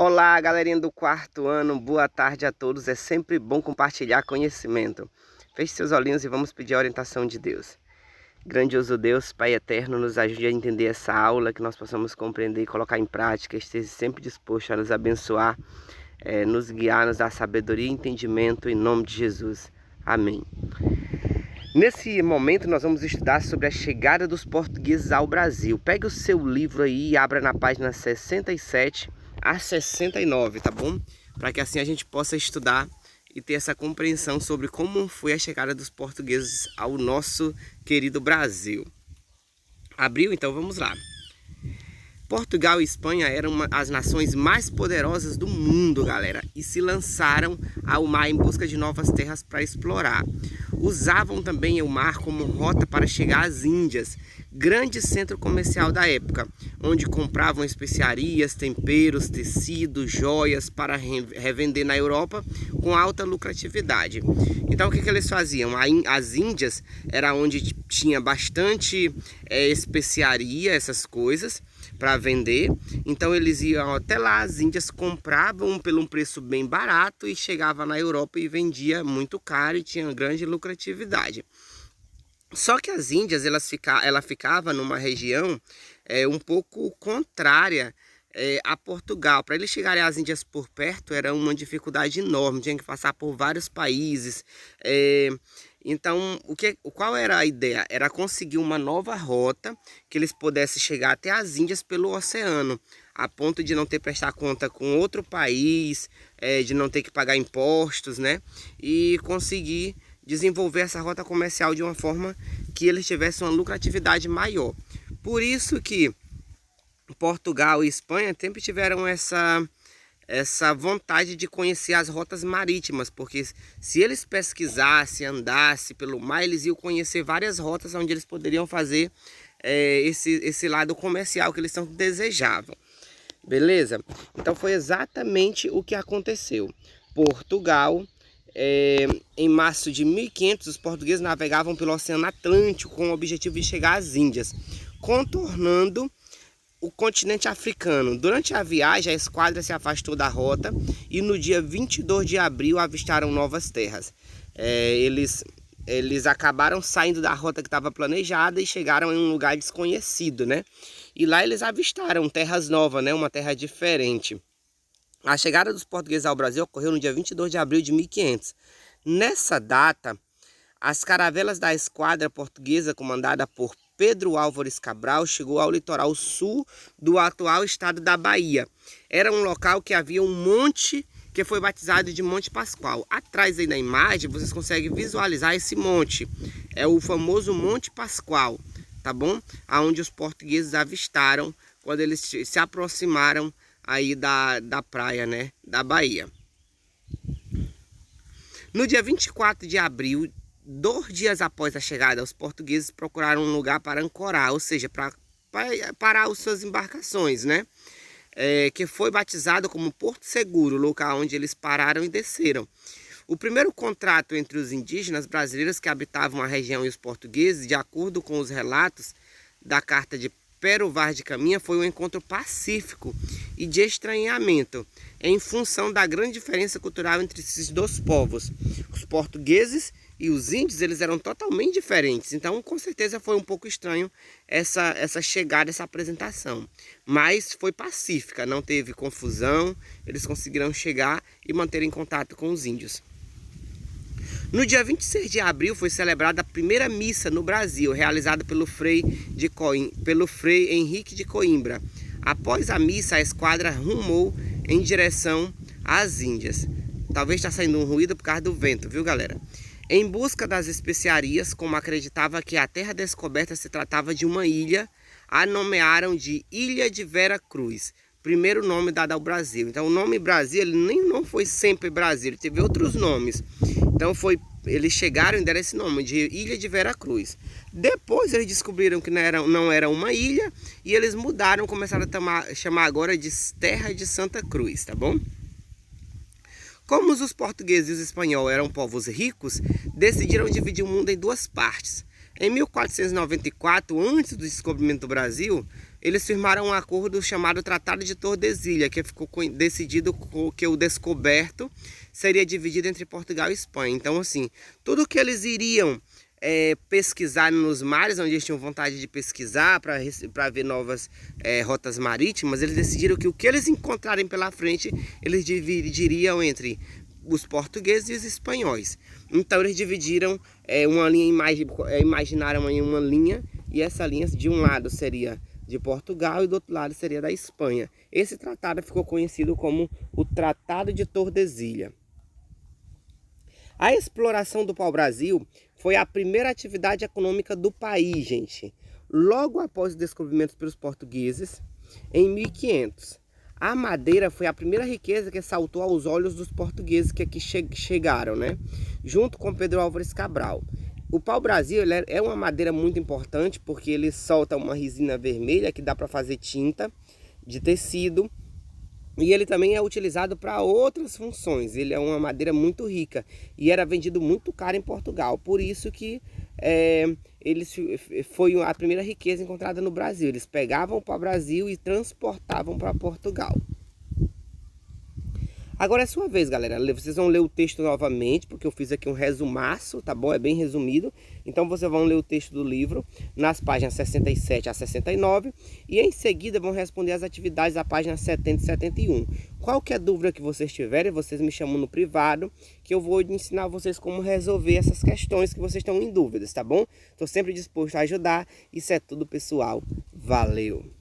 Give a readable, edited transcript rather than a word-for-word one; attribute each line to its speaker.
Speaker 1: Olá, galerinha do quarto ano, boa tarde a todos. É sempre bom compartilhar conhecimento. Feche seus olhinhos e vamos pedir a orientação de Deus. Grandioso Deus, Pai eterno, nos ajude a entender essa aula, que nós possamos compreender e colocar em prática. Esteja sempre disposto a nos abençoar, nos guiar, nos dar sabedoria e entendimento, em nome de Jesus. Amém. Nesse momento nós vamos estudar sobre a chegada dos portugueses ao Brasil. Pegue o seu livro aí e abra na página 67 a 69, tá bom? Para que assim a gente possa estudar e ter essa compreensão sobre como foi a chegada dos portugueses ao nosso querido Brasil. Abriu? Então vamos lá. Portugal e Espanha eram as nações mais poderosas do mundo, galera, e se lançaram ao mar em busca de novas terras para explorar. Usavam também o mar como rota para chegar às Índias, grande centro comercial da época, onde compravam especiarias, temperos, tecidos, joias para revender na Europa com alta lucratividade. Então o que eles faziam? As Índias era onde tinha bastante especiaria, essas coisas, para vender. Então eles iam até lá, as Índias compravam pelo um preço bem barato e chegava na Europa e vendia muito caro e tinha grande lucratividade. Só que as Índias, ela ficava numa região um pouco contrária a Portugal. Para eles chegarem às Índias por perto era uma dificuldade enorme, tinha que passar por vários países. Então, qual era a ideia? Era conseguir uma nova rota que eles pudessem chegar até as Índias pelo oceano, a ponto de não ter que prestar conta com outro país, de não ter que pagar impostos, né? E conseguir desenvolver essa rota comercial de uma forma que eles tivessem uma lucratividade maior. Por isso que Portugal e Espanha sempre tiveram essa vontade de conhecer as rotas marítimas, porque se eles pesquisassem, andassem pelo mar, eles iam conhecer várias rotas onde eles poderiam fazer esse lado comercial que eles tanto desejavam. Beleza? Então foi exatamente o que aconteceu. Portugal, em março de 1500, os portugueses navegavam pelo Oceano Atlântico com o objetivo de chegar às Índias, contornando o continente africano. Durante a viagem, a esquadra se afastou da rota e no dia 22 de abril avistaram novas terras. Eles acabaram saindo da rota que estava planejada e chegaram em um lugar desconhecido, né? E lá eles avistaram terras novas, né? Uma terra diferente. A chegada dos portugueses ao Brasil ocorreu no dia 22 de abril de 1500. Nessa data, as caravelas da esquadra portuguesa, comandada por Pedro Álvares Cabral, chegou ao litoral sul do atual estado da Bahia. Era um local que havia um monte que foi batizado de Monte Pascoal. Atrás aí na imagem vocês conseguem visualizar esse monte. É o famoso Monte Pascoal, tá bom? Aonde os portugueses avistaram quando eles se aproximaram aí da praia, né, da Bahia. No dia 24 de abril, 2 dias após a chegada, os portugueses procuraram um lugar para ancorar, ou seja, para parar as suas embarcações, né? Que foi batizado como Porto Seguro, local onde eles pararam e desceram. O primeiro contrato entre os indígenas brasileiros que habitavam a região e os portugueses, de acordo com os relatos da carta de Pero Vaz de Caminha, foi um encontro pacífico e de estranhamento, em função da grande diferença cultural entre esses dois povos. Os portugueses e os índios, eles eram totalmente diferentes, então com certeza foi um pouco estranho essa chegada, essa apresentação. Mas foi pacífica, não teve confusão, eles conseguiram chegar e manter em contato com os índios. No dia 26 de abril foi celebrada a primeira missa no Brasil, realizada pelo Frei Henrique de Coimbra. Após a missa, a esquadra rumou em direção às Índias. Talvez está saindo um ruído por causa do vento, viu, galera? Em busca das especiarias, como acreditava que a terra descoberta se tratava de uma ilha, a nomearam de Ilha de Vera Cruz, primeiro nome dado ao Brasil. Então o nome Brasil, ele não foi sempre Brasil, ele teve outros nomes. Então eles chegaram e deram esse nome de Ilha de Vera Cruz. Depois eles descobriram que não era uma ilha e eles mudaram, começaram a chamar agora de Terra de Santa Cruz, tá bom? Como os portugueses e os espanhóis eram povos ricos, decidiram dividir o mundo em duas partes. Em 1494, antes do descobrimento do Brasil, eles firmaram um acordo chamado Tratado de Tordesilhas, que ficou decidido que o descoberto seria dividido entre Portugal e Espanha. Então, assim, tudo que eles iriam pesquisar nos mares, onde eles tinham vontade de pesquisar para ver novas rotas marítimas, eles decidiram que o que eles encontrarem pela frente, eles dividiriam entre os portugueses e os espanhóis. Então eles dividiram uma linha, imaginaram aí uma linha, e essa linha de um lado seria de Portugal e do outro lado seria da Espanha. Esse tratado ficou conhecido como o Tratado de Tordesilhas. A exploração do pau-brasil foi a primeira atividade econômica do país, gente. Logo após o descobrimento pelos portugueses, em 1500. A madeira foi a primeira riqueza que saltou aos olhos dos portugueses que aqui chegaram, né? Junto com Pedro Álvares Cabral. O pau-brasil é uma madeira muito importante porque ele solta uma resina vermelha que dá para fazer tinta de tecido. E ele também é utilizado para outras funções. Ele é uma madeira muito rica e era vendido muito caro em Portugal. Por isso que foi a primeira riqueza encontrada no Brasil. Eles pegavam para o Brasil e transportavam para Portugal. Agora é sua vez, galera. Vocês vão ler o texto novamente, porque eu fiz aqui um resumaço, tá bom? É bem resumido. Então vocês vão ler o texto do livro nas páginas 67 a 69 e em seguida vão responder as atividades da página 70 e 71. Qualquer dúvida que vocês tiverem, vocês me chamam no privado, que eu vou ensinar vocês como resolver essas questões que vocês estão em dúvidas, tá bom? Estou sempre disposto a ajudar. Isso é tudo, pessoal. Valeu!